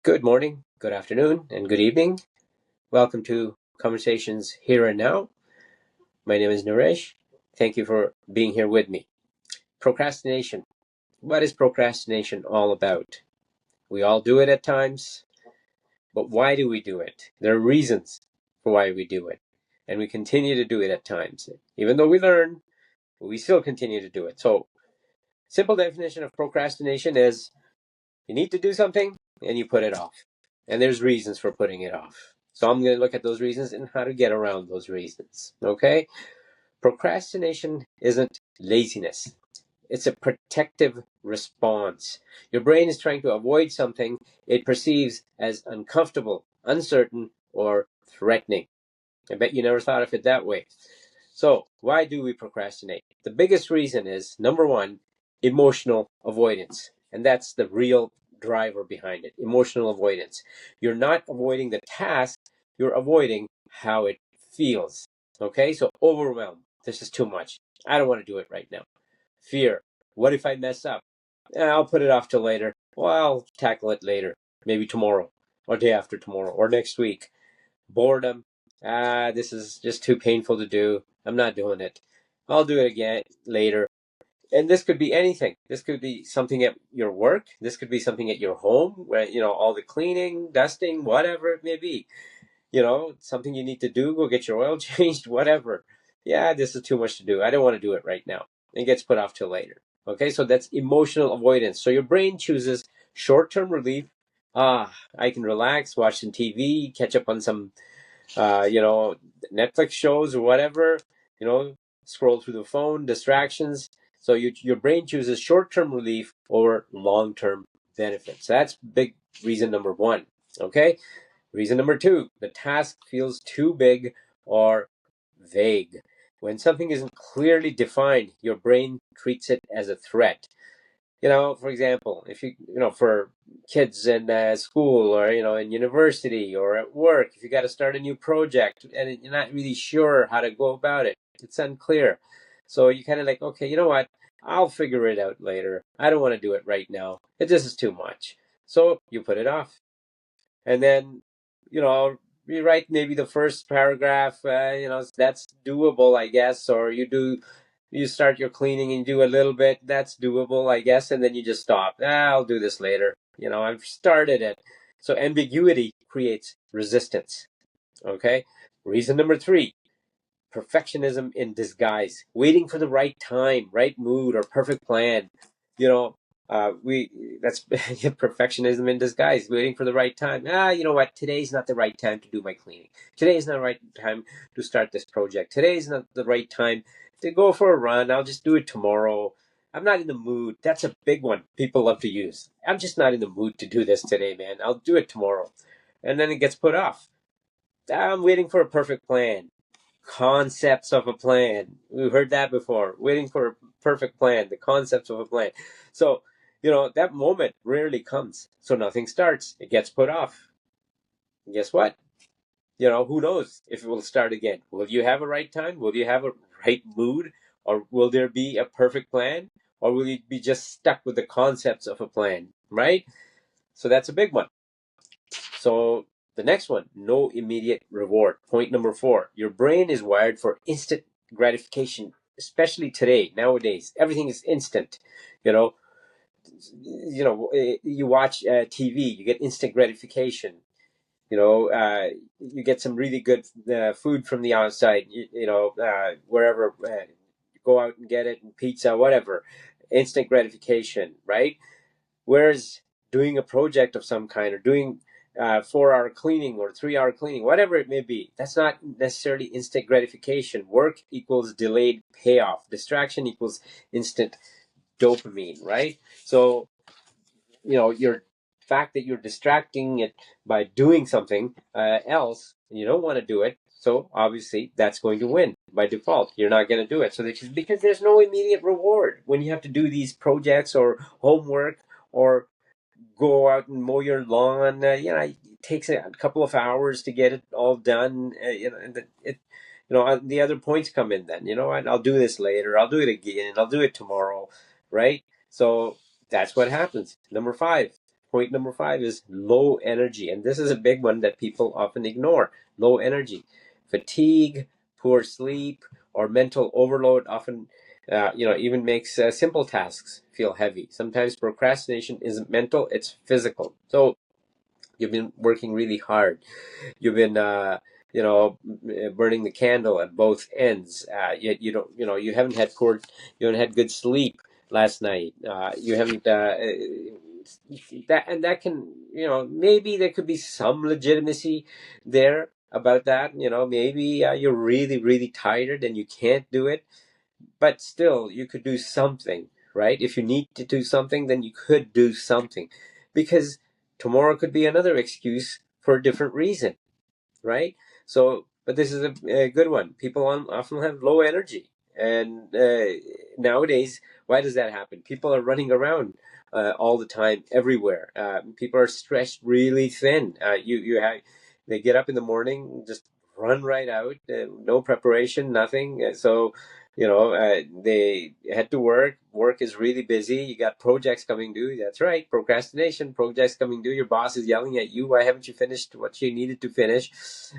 Good morning, good afternoon, and good evening. Welcome to Conversations Here and Now. My name is Naresh. Thank you for being here with me. Procrastination. What is procrastination all about? We all do it at times, but why do we do it? There are reasons for why we do it, and we continue to do it at times. Even though we learn, we still continue to do it. So, simple definition of procrastination is you need to do something and you put it off. And there's reasons for putting it off. So I'm going to look at those reasons and how to get around those reasons. Okay? Procrastination isn't laziness. It's a protective response. Your brain is trying to avoid something it perceives as uncomfortable, uncertain, or threatening. I bet you never thought of it that way. So, why do we procrastinate? The biggest reason is number one, emotional avoidance. And that's the real driver behind it, emotional avoidance. You're not avoiding the task, you're avoiding how it feels. Okay, so overwhelm. This is too much. I don't want to do it right now. Fear. What if I mess up? I'll put it off till later. Well, I'll tackle it later. Maybe tomorrow, or day after tomorrow, or next week. Boredom. This is just too painful to do. I'm not doing it. I'll do it again later. And this could be anything. This could be something at your work. This could be something at your home where, all the cleaning, dusting, whatever it may be. Something you need to do, go get your oil changed, whatever. Yeah, this is too much to do. I don't want to do it right now. It gets put off till later. Okay, so that's emotional avoidance. So your brain chooses short-term relief. I can relax, watch some TV, catch up on some Netflix shows or whatever, scroll through the phone, distractions. So your brain chooses short-term relief over long-term benefits. So that's big reason number one. Okay. Reason number two, the task feels too big or vague. When something isn't clearly defined, your brain treats it as a threat. For example, if for kids in school or, in university or at work, if you got to start a new project and you're not really sure how to go about it, it's unclear. So you kind of like, okay, you know what? I'll figure it out later. I don't want to do it right now. This is too much. So you put it off. And then, rewrite maybe the first paragraph, that's doable, I guess, or you start your cleaning and do a little bit, that's doable, I guess, and then you just stop. I'll do this later. I've started it. So ambiguity creates resistance. Okay. Reason number three, perfectionism in disguise, waiting for the right time, right mood, or perfect plan. You know, we that's perfectionism in disguise, waiting for the right time. You know what? Today's not the right time to do my cleaning. Today's not the right time to start this project. Today's not the right time to go for a run. I'll just do it tomorrow. I'm not in the mood. That's a big one people love to use. I'm just not in the mood to do this today, man. I'll do it tomorrow. And then it gets put off. I'm waiting for a perfect plan. Concepts of a plan. We've heard that before. Waiting for a perfect plan, the concepts of a plan. So, that moment rarely comes. So nothing starts. It gets put off. And guess what? Who knows if it will start again? Will you have a right time? Will you have a right mood? Or will there be a perfect plan? Or will you be just stuck with the concepts of a plan? Right? So that's a big one. So the next one, no immediate reward. Point number four, your brain is wired for instant gratification, especially today, nowadays. Everything is instant. You know, you watch TV, you get instant gratification. You get some really good food from the outside. Wherever, go out and get it, and pizza, whatever. Instant gratification, right? Whereas doing a project of some kind or doing 4-hour cleaning or 3-hour cleaning, whatever it may be, that's not necessarily instant gratification. Work equals delayed payoff. Distraction equals instant dopamine, right? So, your fact that you're distracting it by doing something else, and you don't want to do it, so obviously that's going to win by default. You're not going to do it. So because there's no immediate reward when you have to do these projects or homework or go out and mow your lawn. It takes a couple of hours to get it all done. The other points come in then. I'll do this later. I'll do it again. I'll do it tomorrow, right? So that's what happens. Number five, point number 5 is low energy. And this is a big one that people often ignore. Low energy. Fatigue, poor sleep, or mental overload often even makes simple tasks feel heavy. Sometimes procrastination isn't mental, it's physical. So you've been working really hard. You've been burning the candle at both ends. Yet you don't, you haven't had good sleep last night. You haven't that, and that can, maybe there could be some legitimacy there about that. Maybe you're really, really tired and you can't do it, but still you could do something, right? If you need to do something, then you could do something, because tomorrow could be another excuse for a different reason, right? So, but this is a good one. People often have low energy, and nowadays, why does that happen? People are running around all the time, everywhere. People are stretched really thin. They get up in the morning, just run right out, no preparation, nothing. So, they head to work. Work is really busy. You got projects coming due. That's right, procrastination. Projects coming due. Your boss is yelling at you. Why haven't you finished what you needed to finish,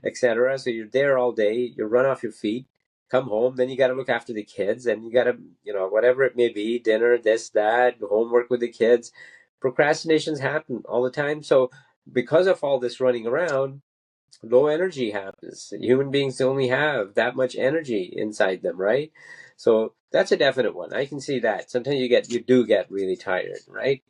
etc. So you're there all day. You run off your feet. Come home, then you got to look after the kids, and you got to, whatever it may be, dinner, this, that, homework with the kids. Procrastinations happen all the time. So because of all this running around, low energy happens. Human beings only have that much energy inside them, right? So that's a definite one. I can see that. Sometimes you do get really tired, right?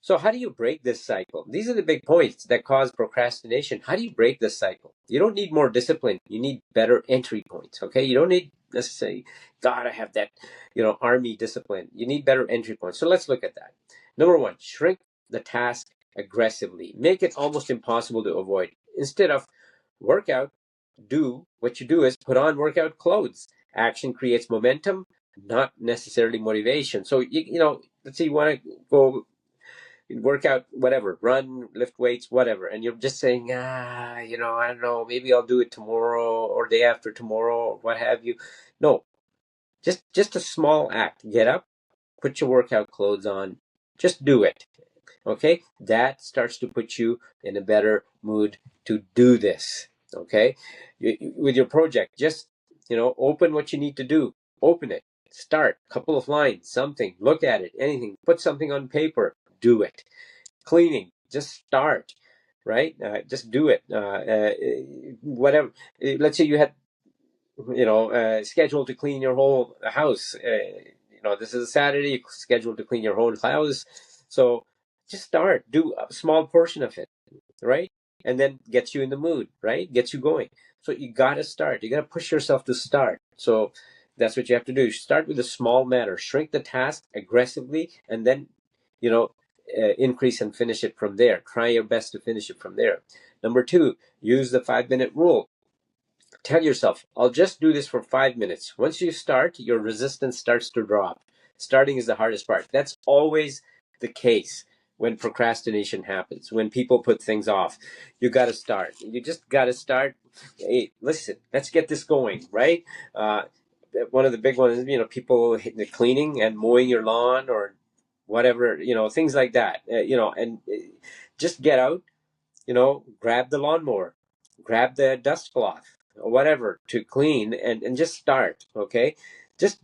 So how do you break this cycle? These are the big points that cause procrastination. How do you break this cycle? You don't need more discipline. You need better entry points, okay? You don't need necessarily, gotta have that, army discipline. You need better entry points. So let's look at that. Number 1, shrink the task aggressively. Make it almost impossible to avoid. Instead of workout, what you do is put on workout clothes. Action creates momentum, not necessarily motivation. So, let's say you want to go work out, whatever, run, lift weights, whatever, and you're just saying, I don't know, maybe I'll do it tomorrow or day after tomorrow or what have you. No, just a small act. Get up, put your workout clothes on, just do it. Okay, that starts to put you in a better mood to do this. Okay, with your project, just open what you need to do. Open it, start, couple of lines, something, look at it, anything, put something on paper, do it. Cleaning, just start, right? Just do it. Whatever. Let's say you had, scheduled to clean your whole house. This is a Saturday, you're scheduled to clean your whole house. So just start, do a small portion of it, right? And then gets you in the mood, right? Gets you going. So you got to start. You got to push yourself to start. So that's what you have to do. Start with a small matter, shrink the task aggressively, and then, increase and finish it from there. Try your best to finish it from there. Number 2, use the 5-minute rule. Tell yourself, I'll just do this for 5 minutes. Once you start, your resistance starts to drop. Starting is the hardest part. That's always the case when procrastination happens, when people put things off. You got to start. You just got to start. Hey, listen, let's get this going, right? One of the big ones is, people hitting the cleaning and mowing your lawn or whatever, things like that, and just get out, grab the lawnmower, grab the dust cloth, or whatever to clean, and just start, okay? Just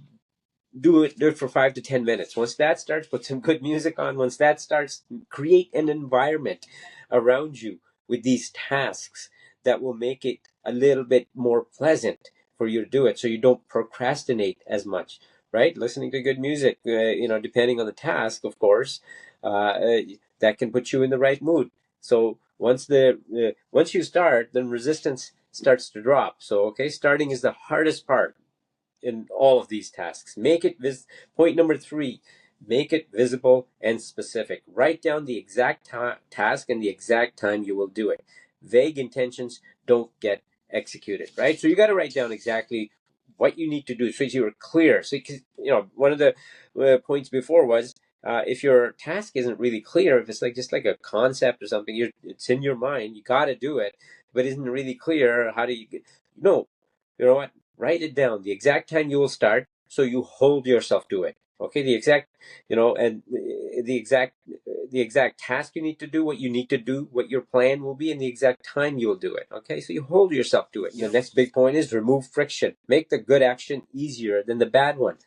do it for 5 to 10 minutes. Once that starts, put some good music on. Once that starts, create an environment around you with these tasks that will make it a little bit more pleasant for you to do it, so you don't procrastinate as much, right? Listening to good music, depending on the task, of course, that can put you in the right mood. So once you start, then resistance starts to drop. So, okay, starting is the hardest part in all of these tasks. Point number 3, make it visible and specific. Write down the exact task and the exact time you will do it. Vague intentions don't get executed, right? So you got to write down exactly what you need to do so you're clear. So, one of the points before was, if your task isn't really clear, if it's just like a concept or something, it's in your mind, you got to do it, but isn't really clear, how do you no, you know what? Write it down, the exact time you will start, so you hold yourself to it. Okay, the exact, and the exact task you need to do, what you need to do, what your plan will be, and the exact time you'll do it. Okay, so you hold yourself to it. The next big point is remove friction. Make the good action easier than the bad one.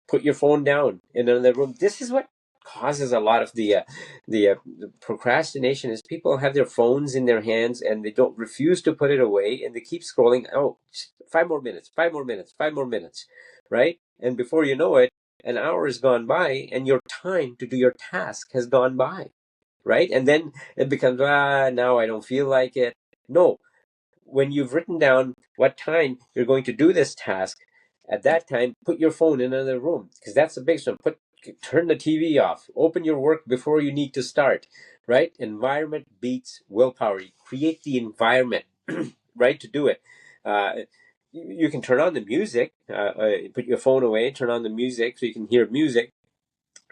Put your phone down in another room. This is what causes a lot of the procrastination is people have their phones in their hands and they don't refuse to put it away and they keep scrolling. Oh, 5 more minutes, 5 more minutes, 5 more minutes, right? And before you know it, an hour has gone by and your time to do your task has gone by, right? And then it becomes, now I don't feel like it. No, when you've written down what time you're going to do this task, at that time, put your phone in another room because that's the biggest one. Turn the TV off. Open your work before you need to start. Right? Environment beats willpower. You create the environment, right, to do it. You can turn on the music. Put your phone away. Turn on the music so you can hear music,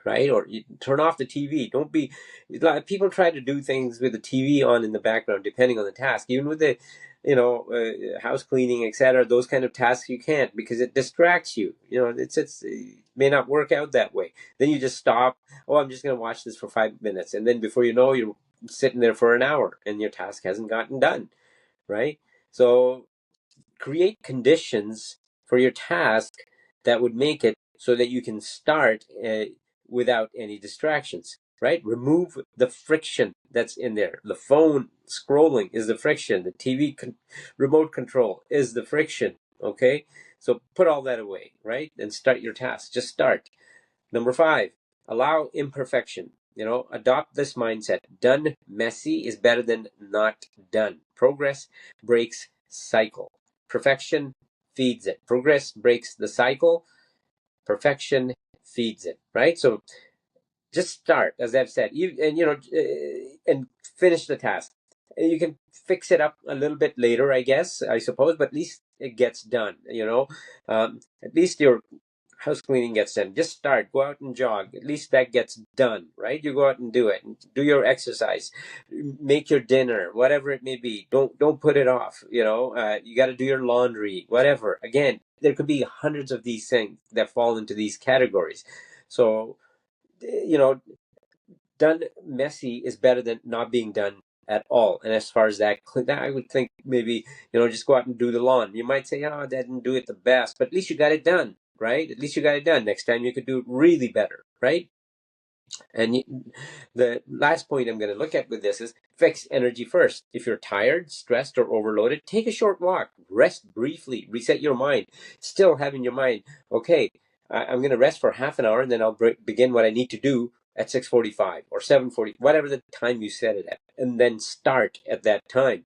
right? Or you turn off the TV. Don't be people try to do things with the TV on in the background, depending on the task. Even with the, house cleaning, etc. Those kind of tasks you can't because it distracts you. It may not work out that way. Then you just stop. Oh, I'm just going to watch this for 5 minutes, and then before you know, you're sitting there for an hour, and your task hasn't gotten done, right? So create conditions for your task that would make it so that you can start without any distractions, right? Remove the friction that's in there. The phone scrolling is the friction. The TV remote control is the friction, okay? So put all that away, right? And start your task. Just start. Number 5, allow imperfection. Adopt this mindset. Done messy is better than not done. Progress breaks cycle. Perfection feeds it. Progress breaks the cycle. Perfection feeds it. Right? So just start, as I've said, and finish the task. You can fix it up a little bit later, I guess, I suppose, but at least it gets done. At least your house cleaning gets done. Just start. Go out and jog. At least that gets done, right? You go out and do it. Do your exercise. Make your dinner, whatever it may be. Don't put it off. You got to do your laundry, whatever. Again, there could be hundreds of these things that fall into these categories. So, you know, done messy is better than not being done at all. And as far as that, I would think maybe, just go out and do the lawn. You might say, oh, I didn't do it the best, but at least you got it done, right? At least you got it done. Next time you could do it really better, right? And the last point I'm going to look at with this is fix energy first. If you're tired, stressed, or overloaded, take a short walk, rest briefly, reset your mind. Still have in your mind, okay, I'm going to rest for half an hour and then I'll begin what I need to do at 6:45 or 7:40, whatever the time you set it at, and then start at that time.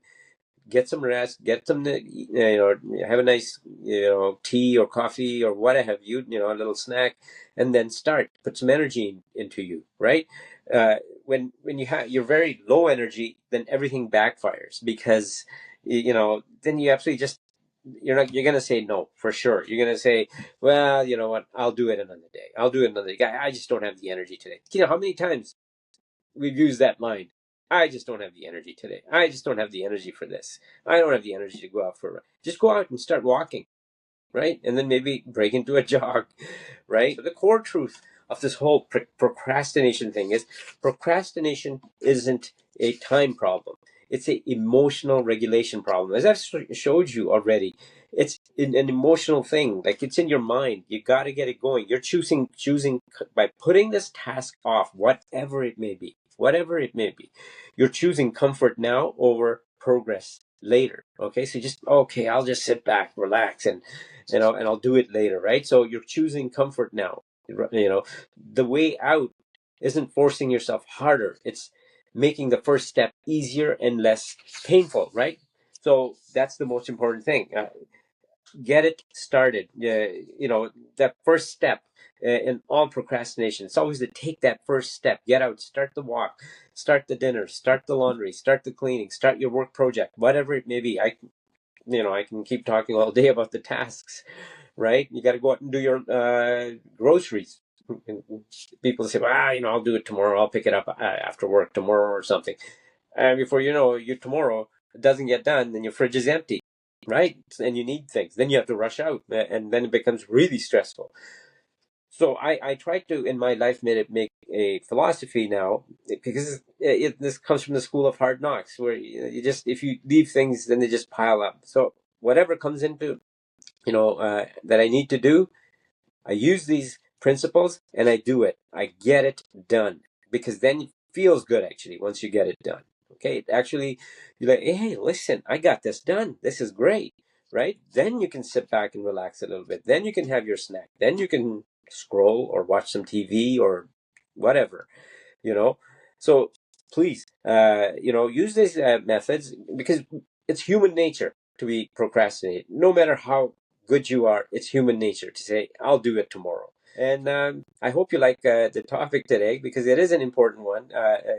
Get some rest, get some, have a nice, tea or coffee or what have you, a little snack, and then start. Put some energy into you, right? When you're very low energy, then everything backfires because, then you absolutely just, you're going to say no for sure. You're going to say, well, you know what? I'll do it another day. I'll do it another day. I just don't have the energy today. How many times we've used that line? I just don't have the energy today. I just don't have the energy for this. I don't have the energy to go out for a run. Just go out and start walking, right? And then maybe break into a jog, right? So the core truth of this whole procrastination thing is procrastination isn't a time problem. It's an emotional regulation problem. As I've showed you already, it's an emotional thing. Like it's in your mind. You got to get it going. You're choosing by putting this task off, whatever it may be, whatever it may be. You're choosing comfort now over progress later. Okay, so okay, I'll just sit back, relax, and I'll do it later, right? So you're choosing comfort now. The way out isn't forcing yourself harder. It's making the first step easier and less painful, right? So that's the most important thing. Get it started. That first step in all procrastination. It's always to take that first step. Get out, start the walk, start the dinner, start the laundry, start the cleaning, start your work project, whatever it may be. I can keep talking all day about the tasks, right? You got to go out and do your groceries. People say, well, I'll do it tomorrow. I'll pick it up after work tomorrow or something. And before you know, tomorrow doesn't get done, then your fridge is empty, right? And you need things. Then you have to rush out, and then it becomes really stressful. So I try to, in my life, make a philosophy now, because this comes from the school of hard knocks, where you just, if you leave things, then they just pile up. So whatever comes into, that I need to do, I use these principles and I do it. I get it done, because then it feels good actually once you get it done. Okay, actually, you're like, hey, listen, I got this done. This is great, right? Then you can sit back and relax a little bit. Then you can have your snack. Then you can scroll or watch some TV or whatever, you know. So please, use these methods, because it's human nature to be procrastinate. No matter how good you are, it's human nature to say, I'll do it tomorrow. And I hope you like the topic today, because it is an important one.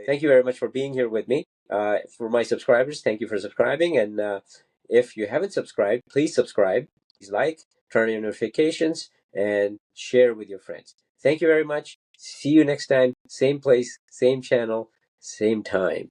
Thank you very much for being here with me. For my subscribers, thank you for subscribing. And if you haven't subscribed, please subscribe. Please like, turn on your notifications, and share with your friends. Thank you very much. See you next time. Same place, same channel, same time.